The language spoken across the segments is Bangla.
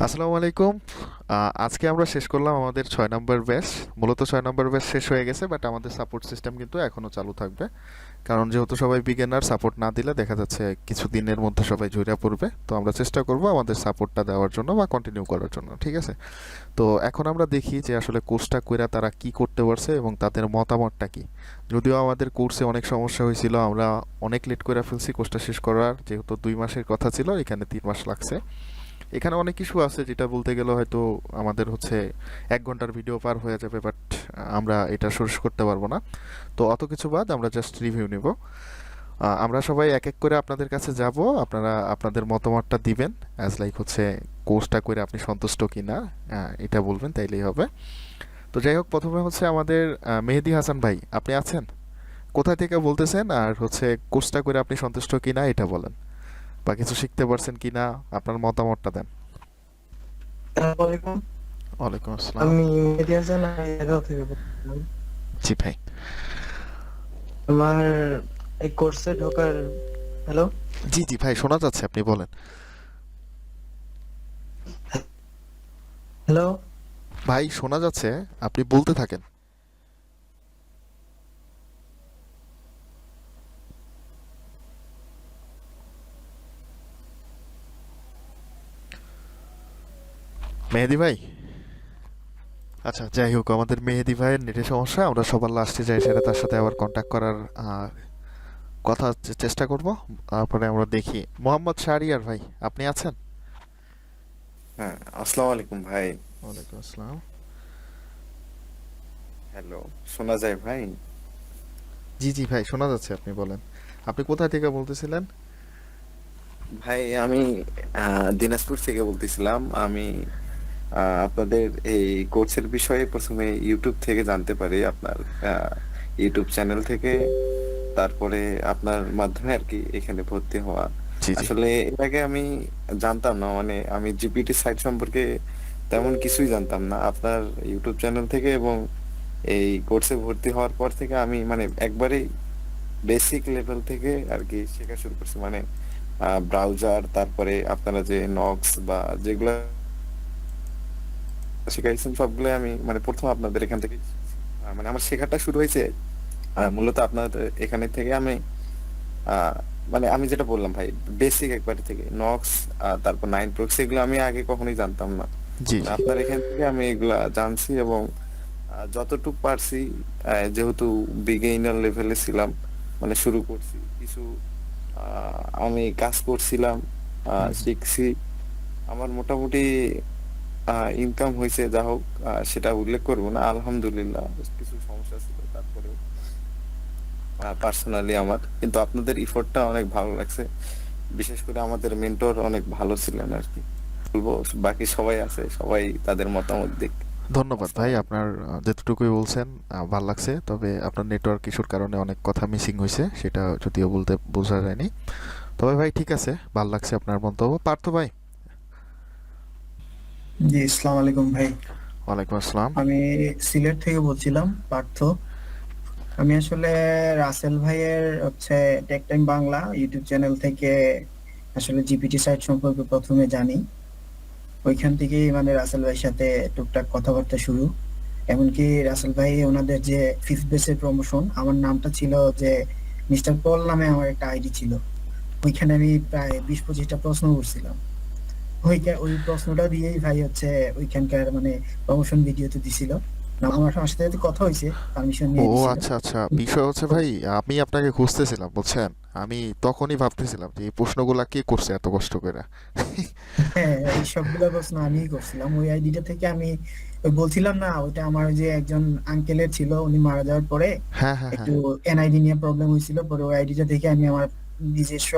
আসসালামু আলাইকুম। আজকে আমরা শেষ করলাম আমাদের ৬ নম্বর ব্যাচ। মূলত ৬ নম্বর ব্যাচ শেষ হয়ে গেছে, বাট আমাদের সাপোর্ট সিস্টেম কিন্তু এখনও চালু থাকবে। কারণ যেহেতু সবাই বিগিনার, সাপোর্ট না দিলে দেখা যাচ্ছে কিছু দিনের মধ্যে সবাই ঝইরা পড়বে। তো আমরা চেষ্টা করব আমাদের সাপোর্টটা দেওয়ার জন্য বা কন্টিনিউ করার জন্য, ঠিক আছে? তো এখন আমরা দেখি যে আসলে কোর্সটা কইরা তারা কি করতে পারছে এবং তাদের মতামতটা কি। যদিও আমাদের কোর্সে অনেক সমস্যা হয়েছিল, আমরা অনেক লেট করে ফেলছি কোর্সটা শেষ করার, যেহেতু ২ মাসের কথা ছিল, এখানে ৩ মাস লাগছে। এখানে অনেক কিছু আছে যেটা বলতে গেলে হয়তো আমাদের হচ্ছে ১ ঘন্টার ভিডিও পার হয়ে যাবে, বাট আমরা এটা শেষ করতে পারবো না। তো অত কিছু বাদ, আমরা জাস্ট রিভিউ নিব। আমরা সবাই এক এক করে আপনাদের কাছে যাব, আপনারা আপনাদের মতামতটা দিবেন, অ্যাজ লাইক হচ্ছে কোর্সটা করে আপনি সন্তুষ্ট কি না, এটা বলবেন, তাইলেই হবে। তো যাই হোক, প্রথমে হচ্ছে আমাদের মেহেদি হাসান ভাই, আপনি আছেন? কোথা থেকে বলতেছেন, আর হচ্ছে কোর্সটা করে আপনি সন্তুষ্ট কি না এটা বলেন, বা কিছু শিখতে পারছেন কি না, আপনার মতামতটা দেন। আসসালামু আলাইকুম। ওয়ালাইকুম আসসালাম। আমি মেহেদী হাসান, আমি এগাঁও থেকে বলছিলাম। জি ভাই। আমার এই কোর্সে ঢোকার হ্যালো জি জি ভাই, শোনা যাচ্ছে, আপনি বলেন। হ্যালো ভাই শোনা যাচ্ছে, আপনি বলতে থাকেন। মেহেদি ভাই, আচ্ছা যাই হোক, আমাদের মেহেদি ভাইয়ের নেটের সমস্যা, আমরা সবার লাস্টে যাই সেটা তার সাথে আবার কন্ট্যাক্ট করার কথা চেষ্টা করব। তারপরে আমরা দেখি মোহাম্মদ শাহরিয়ার ভাই, আপনি আছেন? হ্যাঁ, আসসালামু আলাইকুম ভাই। ওয়ালাইকুম আসসালাম। হ্যালো, শোনা যায় ভাই? জি জি ভাই, শোনা যাচ্ছে, আপনি বলেন। আপনি কোথা থেকে বলতেছিলেন? ভাই আমি দিনাজপুর থেকে বলতেছিলাম। আমি আপনাদের এই কোর্সের বিষয়ে প্রথমে ইউটিউব থেকে জানতে পারি, আপনার ইউটিউব চ্যানেল থেকে। তারপরে আপনার মাধ্যমে আর কি এখানে ভর্তি হওয়া। জি জি। আসলে এর আগে আমি জানতাম না, মানে আমি জিপিটি সাইট সম্পর্কে তেমন কিছুই জানতাম না। আপনার ইউটিউব চ্যানেল থেকে এবং এই কোর্সে ভর্তি হওয়ার পর থেকে আমি মানে একবারেই বেসিক লেভেল থেকে আর কি শেখা শুরু করছি, মানে ব্রাউজার, তারপরে আপনারা যে নক্স বা যেগুলা শিখাইছেন সবগুলো আমি মানে প্রথম আপনাদের এখান থেকে মানে আমার শেখাটা শুরু হয়েছে মূলত আপনাদের এখানে থেকে। আমি আহ, মানে আমি যেটা বললাম ভাই, বেসিক একবারে থেকে নক্স, তারপর 9 প্রক্স, এগুলো আমি আগে কখনোই জানতাম না। জি মানে জি। আপনার এখান থেকে আমি এগুলা জানছি এবং যতটুকু পারছি, যেহেতু বিগিনার লেভেলে ছিলাম, মানে শুরু করছি কিছু, আমি কাজ করছিলাম, হুম হুম। শিখছি। আমার মোটামুটি ইনকাম হয়েছে, যা হোক, সেটা উল্লেখ করবো না, আলহামদুলিল্লাহ। কিছু সমস্যা ছিল, তারপরেও পার্সোনালি আমার কিন্তু আপনাদের ইফোর্টটা অনেক ভালো লাগছে। বিশেষ করে আমাদের মেন্টর অনেক ভালো ছিলেন আর কি। বলবো বাকি সবাই আছে, সবাই তাদের মতামত দিক। ধন্যবাদ ভাই, আসসালামু আলাইকুম। আপনার যেতটুকুই বলছেন ভাল লাগছে, তবে আপনার নেটওয়ার্ক ইস্যুর কারণে অনেক কথা মিসিং হয়েছে, সেটা যদিও বলতে বোঝা যায়নি। তবে ভাই ঠিক আছে, ভাল লাগছে আপনার মন্তব্য। পার্থ ভাই। জি, আসসালামু আলাইকুম ভাই। ওয়ালাইকুম আসসালাম। আমি সিলেট থেকে বলছিলাম, পার্থ। আমি আসলে রাসেল ভাইয়ের Tech Time Bangla YouTube channel থেকে আসলে জিপিটি সাইট সম্পর্কে প্রথমে জানি। ওইখান থেকেই মানে রাসেল ভাইয়ের সাথে টুকটাক কথাবার্তা শুরু। এমনকি রাসেল ভাই ওনাদের যে ফিফথ বেসের প্রমোশন, আমার নামটা ছিল যে মিস্টার পল নামে আমার একটা আইডি ছিল। ওইখানে আমি প্রায় 20-25টা প্রশ্ন করছিলাম। ওই প্রশ্নটা দিয়েই ভাই ওইখানকার মানে প্রমোশন ভিডিওতে দিছিল। না, আমার সাথে যদি কথা হয়েছে, পারমিশন ও নিয়ে দিছিল। আচ্ছা আচ্ছা, বিষয় হচ্ছে ভাই, আমি আপনাকে খুঁজতেছিলাম বুঝছেন। আমি তখনই ভাবতেছিলাম যে এই প্রশ্নগুলা কে করছে এত কষ্ট করে। হ্যাঁ, এই সবগুলা প্রশ্ন আমিই করছিলাম ওই আইডিটা থেকে। আমি ওই বলছিলাম না, ওইটা আমার যে একজন আঙ্কেলের ছিল, উনি মারা যাওয়ার পরে হ্যাঁ হ্যাঁ হ্যাঁ একটু এনআইডি নিয়ে প্রবলেম হয়েছিল, পরে ওই আইডিটা থেকে আমি আমার নিজস্ব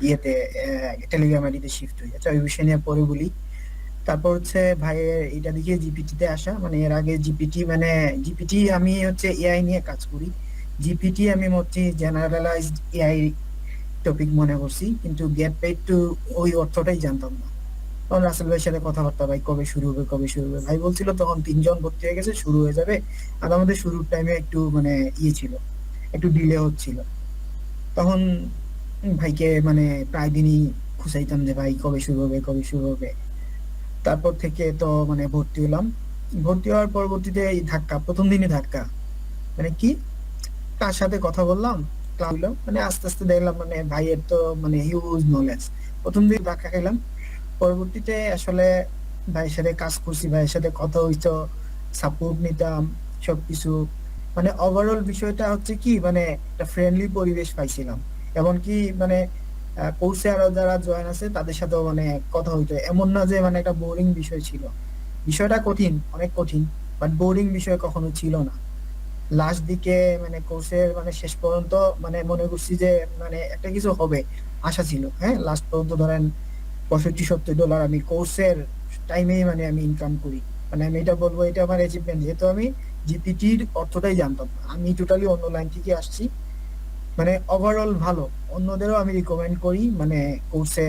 ইয়েতে টেলিগ্রাম আইডিতে শিফট হই। আচ্ছা, ওই বিষয় নিয়ে পরে বলি। তারপর ভাইয়ের এটা দেখে জিপিটি তে আসা, মানে এর আগে জিপিটি মানে জিপিটি আমি এআই নিয়ে কাজ করি। জিপিটি আমি জেনারেলাইজড এআই টপিক মনে করছি, কিন্তু গেট পেইড টু ওই অর্থটাই জানতাম না। তখন রাসেল ভাইয়ের সাথে কথাবার্তা, ভাই কবে শুরু হবে, কবে শুরু হবে। ভাই বলছিল তখন 3 জন ভর্তি হয়ে গেছে, শুরু হয়ে যাবে। আর আমাদের শুরুর টাইমে একটু মানে ইয়ে ছিল, একটু ডিলে হচ্ছিল। তখন ভাইকে মানে প্রায় দিনই খুঁচাইতাম যে ভাই কবে শুরু হবে, কবে শুরু হবে। তারপর থেকে তো মানে ভর্তি হলাম। ভর্তি হওয়ার পরবর্তীতে এই ধাক্কা, প্রথম দিনই ধাক্কা। মানে কি, কার সাথে কথা বললাম, ক্লাস হলো, মানে আস্তে আস্তে দেখলাম মানে ভাইয়ের তো মানে হিউজ নলেজ। প্রথম দিন ধাক্কা খেলাম, পরবর্তীতে আসলে ভাইয়ের সাথে কাজ করছি, ভাইয়ের সাথে কথা হইতো, সাপোর্ট নিতাম সবকিছু। মানে ওভারঅল বিষয়টা হচ্ছে কি, মানে একটা ফ্রেন্ডলি পরিবেশ পাইছিলাম। এমনকি মানে কোর্সে আরো যারা জয়েন আছে তাদের সাথেও মানে কথা হইতো, এমন না যে মানে একটা বোরিং বিষয় ছিল। বিষয়টা কঠিন, অনেক কঠিন, বাট বোরিং বিষয় কখনো ছিল না। লাস্ট দিকে মানে কোর্সের মানে শেষ পর্যন্ত মানে মনে করছি যে মানে একটা কিছু হবে, আশা ছিল। হ্যাঁ, লাস্ট পর্যন্ত ধরেন 65-70 ডলার আমি কোর্সের টাইমেই মানে আমি ইনকাম করি। মানে আমি এটা বলবো, এটা আমার অ্যাচিভমেন্ট, যেহেতু আমি জিপিটির অর্থটাই জানতাম না। আমি টোটালি অন্য লাইন থেকে আসছি। মানে ওভারঅল ভালো, অন্যদেরও আমি রিকমেন্ড করি। মানে কোর্সে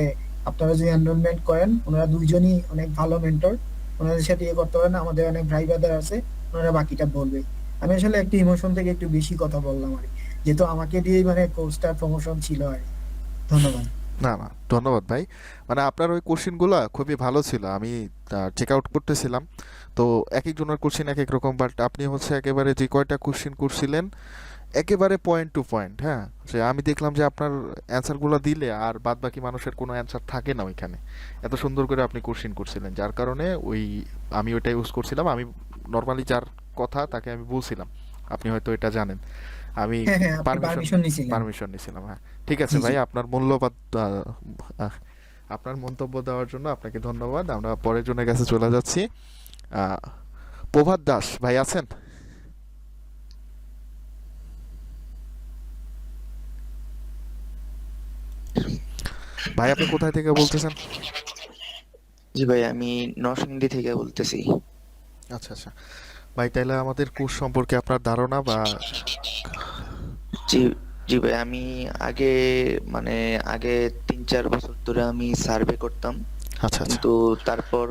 আপনারা যদি এনরোলমেন্ট করেন, ওনারা দুইজনই অনেক ভালো মেন্টর, ওনাদের সাথে ইয়ে করতে পারেন। আমাদের অনেক ভাই ব্রাদার আছে, ওনারা বাকিটা বলবে। আমি আসলে একটু ইমোশন থেকে একটু বেশি কথা বললাম আর কি, যেহেতু আমাকে দিয়েই মানে কোর্সটার প্রমোশন ছিল আর কি। ধন্যবাদ। না না, ধন্যবাদ ভাই। মানে আপনার ওই কোশ্চেনগুলো খুবই ভালো ছিল, আমি চেক আউট করতেছিলাম। তো এক একজনের কোশ্চেন এক এক রকম, বাট আপনি হচ্ছে একেবারে যে কয়টা কোশ্চেন করছিলেন একেবারে পয়েন্ট টু পয়েন্ট। হ্যাঁ, যে আমি দেখলাম যে আপনার অ্যান্সারগুলো দিলে আর বাদ বাকি মানুষের কোনো অ্যান্সার থাকে না ওইখানে। এত সুন্দর করে আপনি কোশ্চেন করছিলেন, যার কারণে ওই আমি ওইটা ইউজ করছিলাম। আমি নর্মালি যার কথা তাকে আমি বলছিলাম, আপনি হয়তো এটা জানেন, আমি হ্যাঁ হ্যাঁ, আপনি পারমিশন পারমিশন নিছিলেন। পারমিশন নিছিলাম। হ্যাঁ, ঠিক আছে জি জি। ভাই, আপনার মূল্যবান আহ, আপনার মন্তব্য দেওয়ার জন্য আপনাকে ধন্যবাদ। আমরা পরের জনের কাছে চলে যাচ্ছি। আহ, প্রভাত দাস ভাই আছেন? ভাই আপনি কোথায় থেকে বলতেছেন? জি ভাই, আমি নরসিংদী থেকে বলতেছি। আচ্ছা আচ্ছা ভাই, তাহলে আমাদের কোর্স সম্পর্কে আপনার ধারণা বা জি, জি ভাই, আমি আগে মানে আগে 3-4 বছর ধরে আমি সার্ভে করতাম, আচ্ছা আচ্ছা কিন্তু তারপর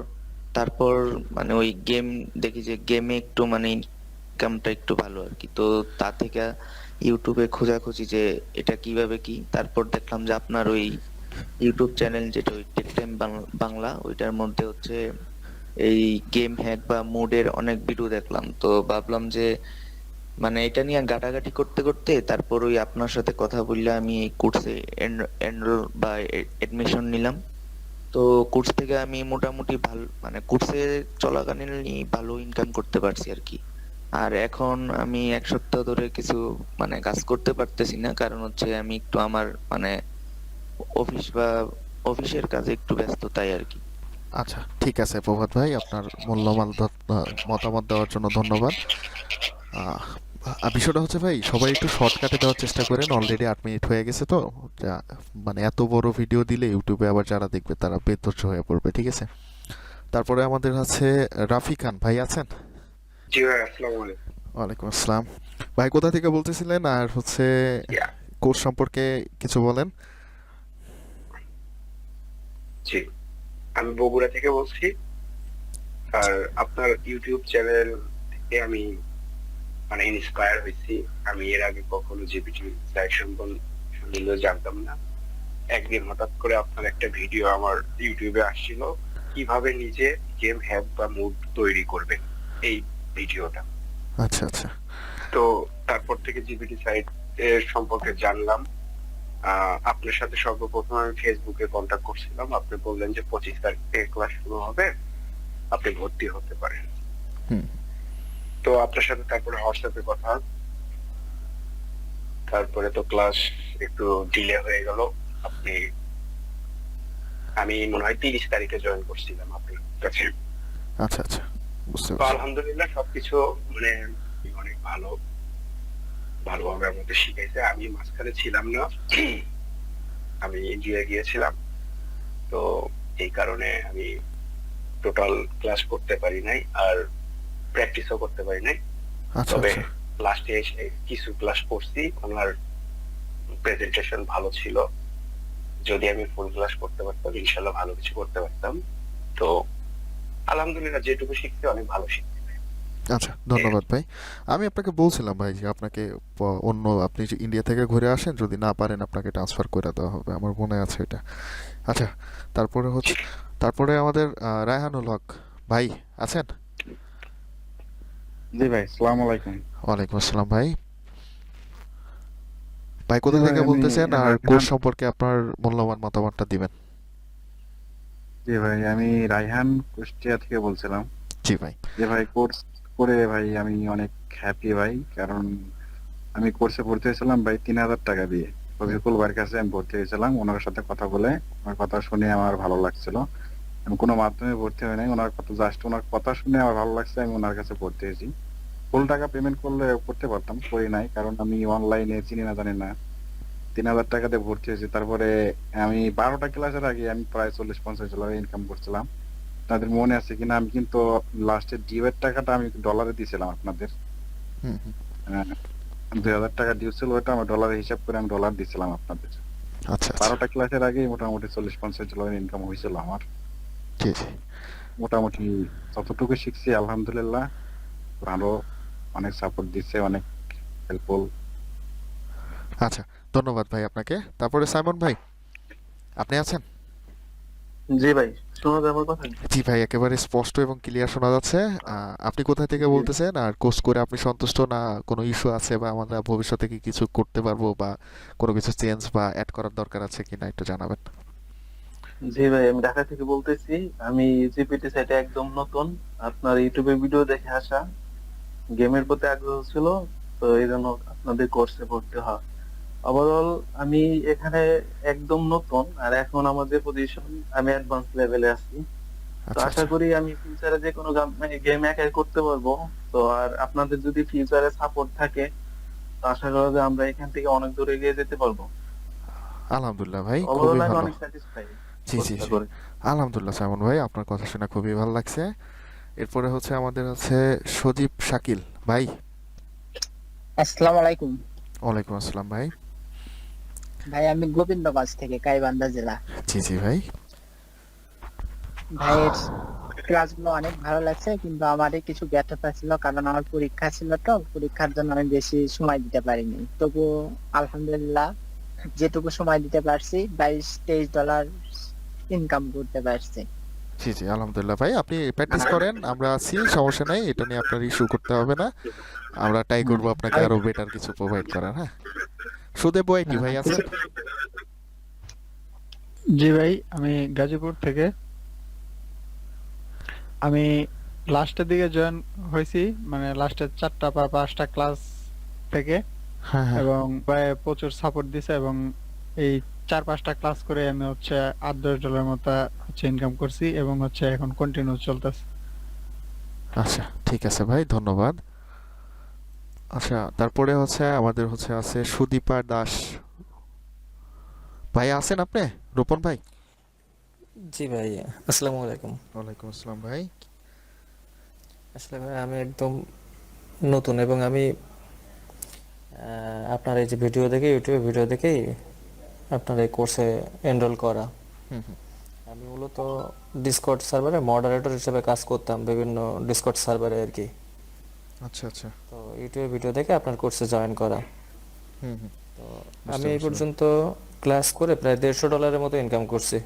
তারপর মানে ওই গেম দেখি যে গেমে একটু মানে ইনকামটা একটু ভালো আর কি। তো তা থেকে ইউটিউবে খোঁজাখুঁজি যে এটা কিভাবে কি, তারপর দেখলাম যে আপনার ওই ইউটিউব চ্যানেল যেটা ওই টেক টাইম বাংলা, ওইটার মধ্যে হচ্ছে এই গেম হ্যাক বা মোডের অনেক ভিডিও দেখলাম। তো ভাবলাম যে মানে এটা নিয়ে ঘাটাঘাটি করতে করতে তারপর ওই আপনার সাথে কথা বললে আমি এই কোর্সে এনরোল বা এডমিশন নিলাম। তো কোর্স থেকে আমি মোটামুটি ভালো মানে কোর্সে চলাকালীনই ভালো ইনকাম করতে পারছি আর কি। আর এখন আমি 1 সপ্তাহ ধরে কিছু মানে কাজ করতে পারতেছি না, কারণ হচ্ছে আমি একটু আমার মানে অফিস বা অফিসের কাজে একটু ব্যস্ত, তাই আর কি। আচ্ছা, ঠিক আছে প্রভাত ভাই, আপনার মূল্যবান মতামত দেওয়ার জন্য ধন্যবাদ। আহ, বিষয়টা হচ্ছে ভাই, সবাই একটু শর্টকাটে দেওয়ার চেষ্টা করেন, অলরেডি 8 মিনিট হয়ে গেছে। তো মানে এত বড় ভিডিও দিলে ইউটিউবে আবার যারা দেখবে তারা বেধৈর্য হয়ে পড়বে, ঠিক আছে? তারপরে আমাদের আছে রাফি খান ভাই, আছেন? জি ভাই, আসসালামু আলাইকুম। ওয়ালাইকুম আসসালাম। ভাই কোথা থেকে বলতেছিলেন, আর হচ্ছে ইয়া, কোর্স সম্পর্কে কিছু বলেন। জি, আমি বগুড়া থেকে বলছি। আর আপনার ইউটিউব চ্যানেল থেকে আমি মানে ইন্সপায়ার হয়েছি। আমি এর আগে কখনো জিপিটি সাইট সম্বন্ধে জানতাম না। একদিন হঠাৎ করে আপনার একটা ভিডিও আমার ইউটিউবে আসছিল, কিভাবে নিজে গেম হ্যাক বা মুড তৈরি করবেন, এই ভিডিওটা। আচ্ছা আচ্ছা তো তারপর থেকে জিপিটি সাইট এর সম্পর্কে জানলাম। আপনার সাথে সর্বপ্রথম আমি ফেসবুকে কন্ট্যাক্ট করছিলাম, আপনি বললেন যে 25 তারিখ থেকে ক্লাস শুরু হবে, আপনি ভর্তি হতে পারেন। হুম তো আপনার সাথে তারপরে হোয়াটসঅ্যাপে কথা, তারপরে তো ক্লাস একটু ডিলে হয়ে গেল। আপনি আমি মনে হয় 30 তারিখে জয়েন করছিলাম আপনার কাছে। আচ্ছা আচ্ছা, বুঝতে তো পারছি। আলহামদুলিল্লাহ সবকিছু মানে অনেক ভালোভাবে আমাকে শিখাইছে। আমি মাঝখানে ছিলাম না, আমি ইন্ডিয়া গিয়েছিলাম। তো এই কারণে আমি টোটাল ক্লাস করতে পারি নাই, আর প্র্যাকটিসও করতে পারি নাই। আচ্ছা তবে আচ্ছা লাস্টে এসে কিছু ক্লাস করছি, ওনার প্রেজেন্টেশন ভালো ছিল। যদি আমি ফুল ক্লাস করতে পারতাম ইনশাল্লাহ ভালো কিছু করতে পারতাম। তো আলহামদুলিল্লাহ যেটুকু শিখছি অনেক ভালো শিখছি। আচ্ছা, ধন্যবাদ ভাই। আমি আপনাকে বলছিলাম ভাই যে আপনাকে অন্য, আপনি যে ইন্ডিয়া থেকে ঘুরে আসেন, যদি না পারেন আপনাকে ট্রান্সফার করে দেওয়া হবে, আমার মনে আছে এটা। আচ্ছা, তারপরে হচ্ছে তারপরে আমাদের রায়হানুল হক ভাই আছেন? জি ভাই, সালাম আলাইকুম। ওয়ালাইকুম আসসালাম ভাই। ভাই কোথা জি ভাই, থেকে আমি বলতেছেন আর কোর্স রায়হান। সম্পর্কে আপনার মূল্যবান মতামতটা দিবেন? জি ভাই, আমি রায়হান কুষ্টিয়া থেকে বলছিলাম। জি ভাই। যে ভাই, কোর্স করে ভাই আমি অনেক হ্যাপি ভাই, কারণ আমি কোর্সে ভর্তি হয়েছিলাম ভাই 3,000 টাকা দিয়ে। রফিকুল ভাইয়ের কাছে আমি ভর্তি হয়েছিলাম, ওনার সাথে কথা বলে ওনার কথা শুনে আমার ভালো লাগছিল। আমি কোনো মাধ্যমে ভর্তি হই নাই, ওনার কথা জাস্ট ওনার কথা শুনে আমার ভালো লাগছে, আমি ওনার কাছে ভর্তি হয়েছি। ফুল টাকা পেমেন্ট করলে করতে পারতাম, করি নাই, কারণ আমি অনলাইনে চিনি না জানি না। 3,000 টাকা দিয়ে ভর্তি হয়েছি। তারপরে আমি 12টা ক্লাসের আগে আমি প্রায় 40-50 ডলার ইনকাম করছিলাম। তাদের মনে আছে কিনা, আমি কিন্তু লাস্টে ডিউয়ের টাকাটা আমি ডলারে দিয়েছিলাম আপনাদের। হুম হুম। 2,000 টাকা ডিউ ছিল, ওটা আমার ডলারে হিসাব করে আমি ডলার দিয়েছিলাম আপনাদের। আচ্ছা আচ্ছা। 12টা ক্লাসের আগে মোটামুটি 40-50 ডলার ইনকাম হয়েছিল আমার। জি জি। মোটামুটি যতটুকু শিখছি আলহামদুলিল্লাহ, ভালো, অনেক সাপোর্ট দিচ্ছে, অনেক হেল্পফুল। আচ্ছা, ধন্যবাদ ভাই আপনাকে। তারপরে সাইমন ভাই আপনি আছেন? জি ভাই, শোনা যায় আমার কথা? জি ভাই, একেবারে স্পষ্ট এবং ক্লিয়ার শোনা যাচ্ছে। আপনি কোথা থেকে জি। বলতেছেন আর কোর্স করে আপনি সন্তুষ্ট না কোনো ইস্যু আছে বা আমরা ভবিষ্যতে কি কিছু করতে পারবো বা কোনো কিছু চেঞ্জ বা অ্যাড করার দরকার আছে কিনা একটু জানাবেন। জি ভাই, আমি ঢাকা থেকে বলতেছি। আমি জিপিটি সাইটে একদম নতুন, আপনার ইউটিউবে ভিডিও দেখে আসা, গেমের প্রতি আগ্রহ ছিল, তো এই জন্য আপনাদের কোর্সে ভর্তি হওয়া। ওভারঅল আমি এখানে একদম নতুন, আর এখন আমাদের পজিশন আমি অ্যাডভান্স লেভেলে আছি। তো আচ্ছা আশা আচ্ছা। করি আমি ফিউচারে যে কোনো গেম একাই করতে পারবো। তো আর আপনাদের যদি ফিউচারে সাপোর্ট থাকে, তো আশা করা যায় আমরা এখান থেকে অনেক দূরে এগিয়ে যেতে পারবো। আলহামদুলিল্লাহ ভাই, ওভারঅল খুবই আমি ভালো। অনেক স্যাটিসফাই জি জি কোর্সটা জি। করে। আলহামদুলিল্লাহ সাইমন ভাই, আপনার কথা শুনে খুবই ভালো লাগছে। এরপরে হচ্ছে আমাদের হচ্ছে সজীব শাকিল ভাই। আসসালামু আলাইকুম। ওয়ালাইকুম আসসালাম ভাই। ভাই আমি গোবিন্দগঞ্জ থেকে, গাইবান্ধা জেলা। জি জি ভাই। ভাইয়ের ক্লাসগুলো অনেক ভালো লাগছে, কিন্তু আমারই কিছু ব্যর্থতা ছিল, কারণ আমার পরীক্ষা ছিল, তো পরীক্ষার জন্য আমি বেশি সময় দিতে পারিনি। তবু আলহামদুলিল্লাহ যেটুকু সময় দিতে পারছি, 22-23 ডলার ইনকাম করতে পারছি। জি জি, আলহামদুলিল্লাহ ভাই, আপনি প্র্যাকটিস করেন, আমরা আছি, সমস্যা নাই, এটা নিয়ে আপনার ইস্যু করতে হবে না। আমরা ট্রাই করবো আপনাকে আমি আরো বেটার কিছু প্রোভাইড করার। হ্যাঁ, সুদেব ওয়াইটি ভাই আছেন? জি ভাই, আমি গাজীপুর থেকে। আমি লাস্টের দিকে জয়েন হয়েছি, মানে লাস্টের 4টা বা 5টা ক্লাস থেকে, হ্যাঁ হ্যাঁ। এবং ভাই প্রচুর সাপোর্ট দিছে, এবং এই 4-5টা ক্লাস করে আমি হচ্ছে $8-10 মতো হচ্ছে ইনকাম করছি, এবং হচ্ছে এখন কন্টিনিউ চলতেছে। আচ্ছা ঠিক আছে ভাই, ধন্যবাদ। আচ্ছা, তারপরে হচ্ছে আমাদের হচ্ছে আছে সুদীপা দাস ভাই, আছেন আপনি? রূপন ভাই। জি ভাই, আসসালামু আলাইকুম। ওয়ালাইকুম আসসালাম ভাই। আসলে ভাই আমি একদম নতুন, এবং আমি আপনার এই যে ভিডিও দেখে, ইউটিউবে ভিডিও দেখেই আপনার এই কোর্সে এনরোল করা। হুম হুম। আমি মূলত ডিসকর্ড সার্ভারে মডারেটর হিসেবে কাজ করতাম, বিভিন্ন ডিসকর্ড সার্ভারে আর কি। আচ্ছা আচ্ছা। তো ইউটিউবে ভিডিও দেখে আপনার কোর্সে জয়েন করা। হুম হুম। তো বুঝতে আমি এই পারছি ভাই। পর্যন্ত ক্লাস করে প্রায় $150 মতো ইনকাম করছি।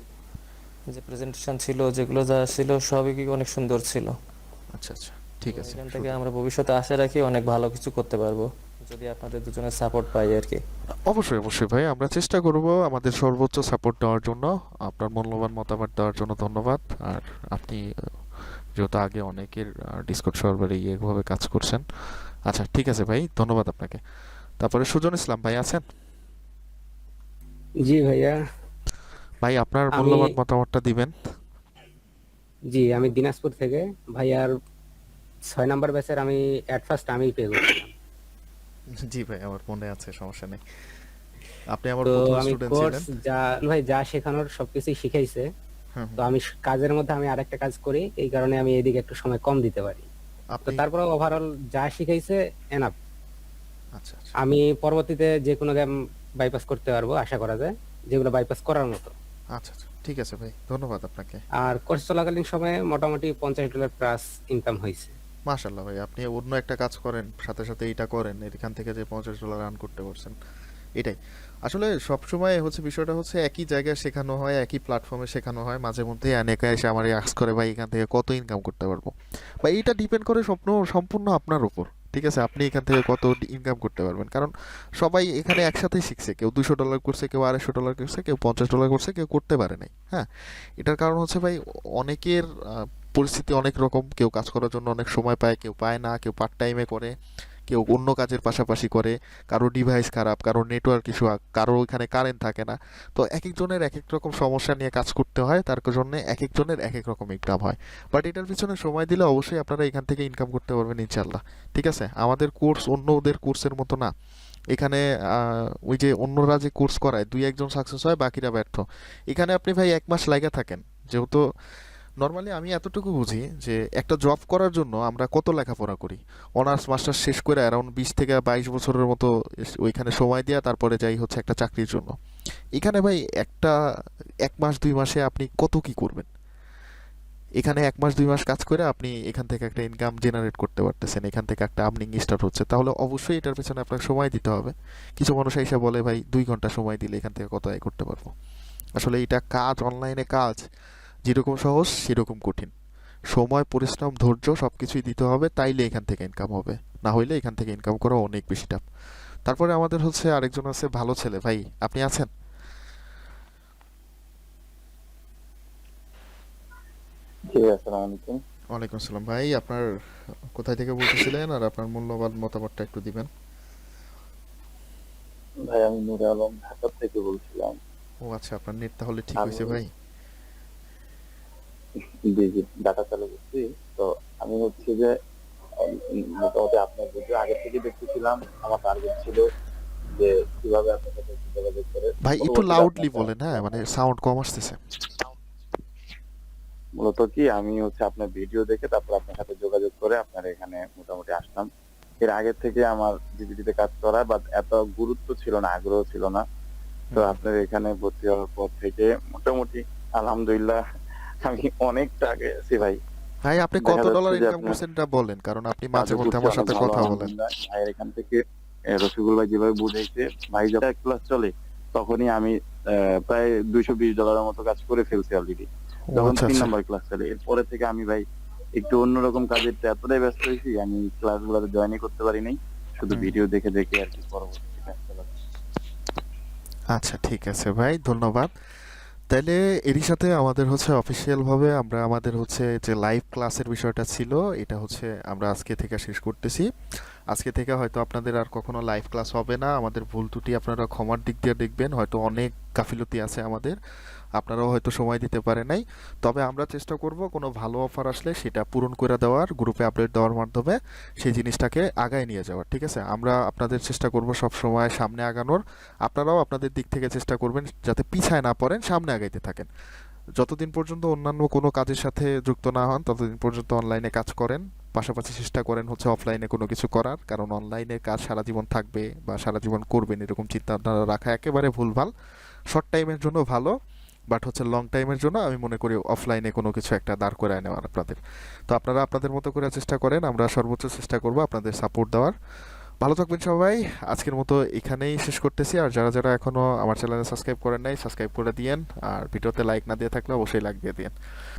যে প্রেজেন্টেশন ছিল, যেগুলো যা ছিল, সবই কি অনেক সুন্দর ছিল। আচ্ছা আচ্ছা, তো ঠিক আছে। এখান থেকে আমরা ভবিষ্যতে আশা রাখি অনেক ভালো কিছু করতে পারবো, যদি আপনাদের দুজনের সাপোর্ট পাই আর কি। অবশ্যই অবশ্যই ভাই, আমরা চেষ্টা করব আমাদের সর্বোচ্চ সাপোর্ট দেওয়ার জন্য। আপনার মূল্যবান মতামত দেওয়ার জন্য ধন্যবাদ। আর আপনি যেহেতু আগে অনেকের ডিসকর্ড সার্ভারে এইভাবে কাজ করছেন। আচ্ছা ঠিক আছে ভাই, ধন্যবাদ আপনাকে। তারপরে সুজন ইসলাম ভাই আছেন? জি ভাইয়া, ভাই আপনার আমি মূল্যবান মতামতটা দিবেন। আমি দিনাজপুর থেকে। ভাইয়ার 6 নাম্বার ব্যাচের আমি অ্যাট ফার্স্ট আমি পে করছিলাম। জি ভাই, আমার মনে আছে, সমস্যা নেই। আপনি আমার তো প্রথম আমি স্টুডেন্ট কোর্স ছিলেন। যা শেখানোর সবকিছুই শিখাইছে। হুম তো হুম। আমি কাজের মধ্যে আমি আরেকটা কাজ করি, এই কারণে আমি এদিকে একটু সময় কম দিতে পারি। তো আপনি তারপরে ওভারঅল যা শিখাইছে এনাফ। আচ্ছা আচ্ছা। আমি পরবর্তীতে যে কোনো গেম বাইপাস করতে পারবো, আশা করা যায়, যেগুলো বাইপাস করার মতো। আচ্ছা আচ্ছা, ঠিক আছে ভাই, ধন্যবাদ আপনাকে। আর কোর্স চলাকালীন সময়ে মোটামুটি $50 প্লাস ইনকাম হয়েছে। মাশাল্লাহ ভাই, আপনি অন্য একটা কাজ করেন, সাথে সাথে এইটা করেন, এখান থেকে যে $50 আর্ন করতে পারছেন, এটাই আসলে সবসময় হচ্ছে বিষয়টা হচ্ছে একই জায়গায় শেখানো হয়, একই প্ল্যাটফর্মে শেখানো হয়, মাঝে মধ্যে অনেকে এসে আমার আক্স করে ভাই এখান থেকে কত ইনকাম করতে পারবো, বা এইটা ডিপেন্ড করে সম্পূর্ণ আপনার উপর। ঠিক আছে, আপনি এখান থেকে কত ইনকাম করতে পারবেন, কারণ সবাই এখানে একসাথেই শিখছে, কেউ $200 করছে, কেউ $250 করছে, কেউ $50 করছে, কেউ করতে পারে নাই। হ্যাঁ, এটার কারণ হচ্ছে ভাই অনেকের পরিস্থিতি অনেক রকম, কেউ কাজ করার জন্য অনেক সময় পায়, কেউ পায় না, কেউ পার্ট টাইমে করে, কেউ অন্য কাজের পাশাপাশি করে, কারো ডিভাইস খারাপ, কারো নেটওয়ার্ক ইস্যু, কারো এখানে কারেন্ট থাকে না। তো এক একজনের এক এক রকম সমস্যা নিয়ে কাজ করতে হয়, তার জন্য এক একজনের এক এক রকম ইনকাম হয়। বাট এটার পিছনে সময় দিলে অবশ্যই আপনারা এখান থেকে ইনকাম করতে পারবেন ইনশাল্লাহ। ঠিক আছে, আমাদের কোর্স অন্য ওদের কোর্সের মতো না। এখানে ওই যে অন্যরা যে কোর্স করায় দুই একজন সাকসেস হয়, বাকিরা ব্যর্থ। এখানে আপনি ভাই 1 মাস লাগা থাকেন, যেহেতু নর্মালি আমি এতটুকু বুঝি যে একটা জব করার জন্য আমরা কত লেখাপড়া করি, অনার্স মাস্টার্স শেষ করে অ্যারাউন্ড 20 থেকে 22 বছরের মতো ওইখানে সময় দেওয়া, তারপরে যাই হচ্ছে একটা চাকরির জন্য। এখানে ভাই একটা 1 মাস 2 মাসে আপনি কত কি করবেন, এখানে 1 মাস 2 মাস কাজ করে আপনি এখান থেকে একটা ইনকাম জেনারেট করতে পারতেছেন, এখান থেকে একটা আর্নিং স্টার্ট হচ্ছে, তাহলে অবশ্যই এটার পেছনে আপনাকে সময় দিতে হবে। কিছু মানুষ এসে বলে ভাই 2 ঘন্টা সময় দিলে এখান থেকে কত আয় করতে পারবো। আসলে এটা কাজ, অনলাইনে কাজ যেরকম সহজ সেরকম কঠিন। সময়, পরিশ্রম, ধৈর্য সবকিছুই দিতে হবে, তাইলে এখান থেকে ইনকাম হবে, না হইলে এখান থেকে ইনকাম করা অনেক বেশি টাফ। তারপরে আমাদের হচ্ছে আরেকজন আছে ভালো ছেলে, ভাই আপনি আছেন? জি, আসসালামু আলাইকুম। ওয়ালাইকুম আসসালাম। ভাই আপনার কোথায় থেকে বলতেছিলেন, আর আপনার মূল্যবান মতামতটা একটু দিবেন। ভাই আমি নুরে আলম ঢাকা থেকে বলছিলাম। ও আচ্ছা, আপনার নেট তাহলে ঠিক আমি হয়েছে ভাই। জি ডাটা চালু করছি। তো আমি হচ্ছে যে মোটামুটি আপনার ভিডিও আগে থেকে দেখতেছিলাম। আমার টার্গেট ছিল যে কিভাবে আপনার সাথে একটু যোগাযোগ করে ভাই একটু পরবর্তীতে লাউডলি আপনার বলেন, হ্যাঁ মানে সাউন্ড কম আসতেছে। মূলত কি আমি হচ্ছে আপনার ভিডিও দেখে তারপর আপনার সাথে যোগাযোগ করে আপনার এখানে মোটামুটি আসলাম। এর আগে থেকে আমার জিপিটিতে কাজ করা বাট এত গুরুত্ব ছিল না, আগ্রহ ছিল না। তো আপনার এখানে ভর্তি হওয়ার পর থেকে মোটামুটি আলহামদুলিল্লাহ আমি অনেকটা আগে আছি ভাই। ভাই আপনি দেখা কত ডলার যাচ্ছে যে ইনকাম আপনার করছেন এটা বলেন, কারণ আপনি মাঝে কাজও মধ্যে করছি আমার অনেক সাথে ভালো কথা বলেন। আলহামদুলিল্লাহ। ভাইয়ের এখান থেকে রফিকুল ভাই যেভাবে বুঝাইছে, ভাই যখন ক্লাস চলে তখনই আমি প্রায় $220 মতো কাজ করে ফেলছি অলরেডি, ও যখন আচ্ছা 3 আচ্ছা। নাম্বার ক্লাস চলে। এরপরে থেকে আমি ভাই একটু অন্যরকম কাজের এতটাই ব্যস্ত হয়েছি, আমি ক্লাস গুলোতে জয়েনই করতে পারি নাই, শুধু ভিডিও দেখে দেখে আর কি পরবর্তীতে কাজ চালাচ্ছি। আচ্ছা ঠিক আছে ভাই, ধন্যবাদ। তাইলে এরই সাথে আমাদের হচ্ছে অফিসিয়াল ভাবে আমরা আমাদের হচ্ছে যে লাইভ ক্লাসের বিষয়টা ছিল, এটা হচ্ছে আমরা আজকে থেকে শেষ করতেছি। আজকে থেকে হয়তো আপনাদের আর কখনো লাইভ ক্লাস হবে না, আমাদের ভুল ত্রুটি আপনারা ক্ষমার দিক দিয়ে দেখবেন, হয়তো অনেক গাফিলতি আছে আমাদের, আপনারাও হয়তো সময় দিতে পারে নাই। তবে আমরা চেষ্টা করব কোনো ভালো অফার আসলে সেটা পূরণ করে দেওয়ার, গ্রুপে আপডেট দেওয়ার মাধ্যমে সেই জিনিসটাকে আগায় নিয়ে যাওয়ার। ঠিক আছে, আমরা আপনাদের চেষ্টা করব সব সময় সামনে আগানোর, আপনারাও আপনাদের দিক থেকে চেষ্টা করবেন যাতে পিছায় না পড়েন, সামনে আগাইতে থাকেন। যতদিন পর্যন্ত অন্যান্য কোনো কাজের সাথে যুক্ত না হন ততদিন পর্যন্ত অনলাইনে কাজ করেন, পাশাপাশি চেষ্টা করেন হচ্ছে অফলাইনে কোনো কিছু করার, কারণ অনলাইনে কাজ সারা জীবন থাকবে বা সারা জীবন করবেন এরকম চিন্তাধারা রাখা একেবারে ভুলভাল। শর্ট টাইমের জন্য ভালো, বাট হচ্ছে লং টাইমের জন্য আমি মনে করি অফলাইনে কোনো কিছু একটা দাঁড় করে নেওয়ার আপনাদের। তো আপনারা আপনাদের মতো করে চেষ্টা করেন, আমরা সর্বোচ্চ চেষ্টা করব আপনাদের সাপোর্ট দেওয়ার। ভালো থাকবেন সবাই, আজকের মতো এখানেই শেষ করতেছি। আর যারা যারা এখনো আমার চ্যানেলে সাবস্ক্রাইব করেন নাই সাবস্ক্রাইব করে দিয়েন, আর ভিডিওতে লাইক না দিয়ে থাকলে অবশ্যই লাইক দিয়ে দিয়েন।